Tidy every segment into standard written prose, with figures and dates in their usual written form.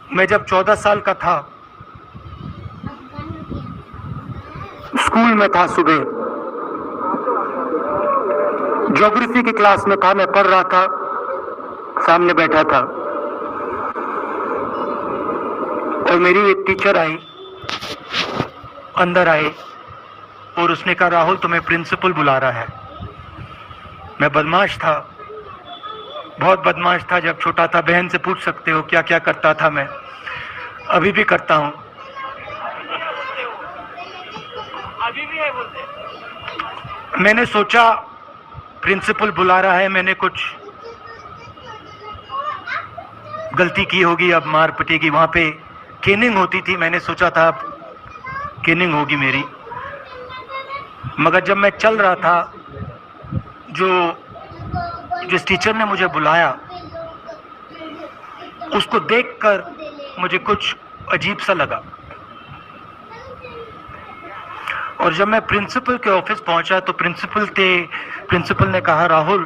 मैं जब 14 साल का था, स्कूल में था, सुबह ज्योग्राफी की क्लास में था, मैं पढ़ रहा था, सामने बैठा था और मेरी एक टीचर आई, अंदर आई और उसने कहा, राहुल तुम्हें प्रिंसिपल बुला रहा है। मैं बदमाश था, बहुत बदमाश था। जब छोटा था, बहन से पूछ सकते हो क्या क्या करता था मैं, अभी भी करता हूँ। अभी भी है बोलते। मैंने सोचा प्रिंसिपल बुला रहा है, मैंने कुछ गलती की होगी, अब मार पिटेगी। वहाँ पे केनिंग होती थी, मैंने सोचा था अब केनिंग होगी मेरी। मगर जब मैं चल रहा था, जिस टीचर ने मुझे बुलाया, उसको देखकर मुझे कुछ अजीब सा लगा। और जब मैं प्रिंसिपल के ऑफिस पहुंचा तो प्रिंसिपल ने कहा, राहुल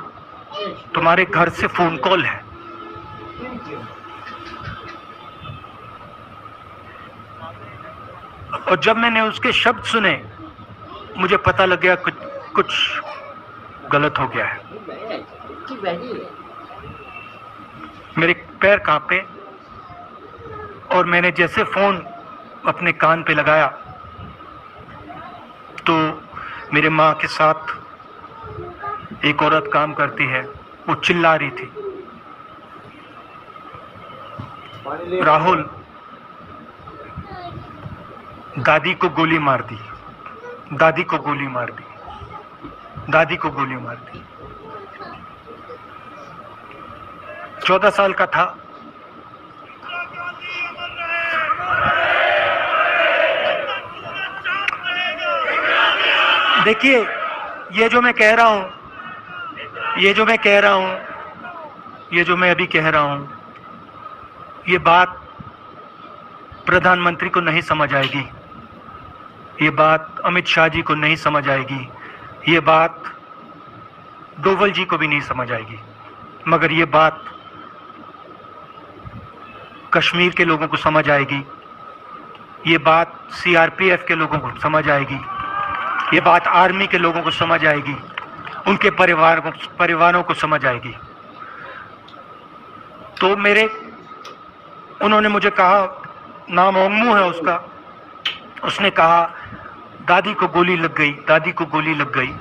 तुम्हारे घर से फोन कॉल है। और जब मैंने उसके शब्द सुने, मुझे पता लग गया कुछ गलत हो गया है। मेरे पैर कांपे और मैंने जैसे फोन अपने कान पे लगाया तो मेरे माँ के साथ एक औरत काम करती है, वो चिल्ला रही थी, राहुल दादी को गोली मार दी, दादी को गोली मार दी, दादी को गोली मार दी। 14 साल का था। देखिए, ये जो मैं कह रहा हूँ, ये जो मैं अभी कह रहा हूँ, ये बात प्रधानमंत्री को नहीं समझ आएगी, ये बात अमित शाह जी को नहीं समझ आएगी, ये बात डोवल जी को भी नहीं समझ आएगी, मगर ये बात कश्मीर के लोगों को समझ आएगी, ये बात सीआरपीएफ के लोगों को समझ आएगी, ये बात आर्मी के लोगों को समझ आएगी, उनके परिवारों को समझ आएगी। तो उन्होंने मुझे कहा, नाम ओंगमू है उसका, उसने कहा दादी को गोली लग गई, दादी को गोली लग गई।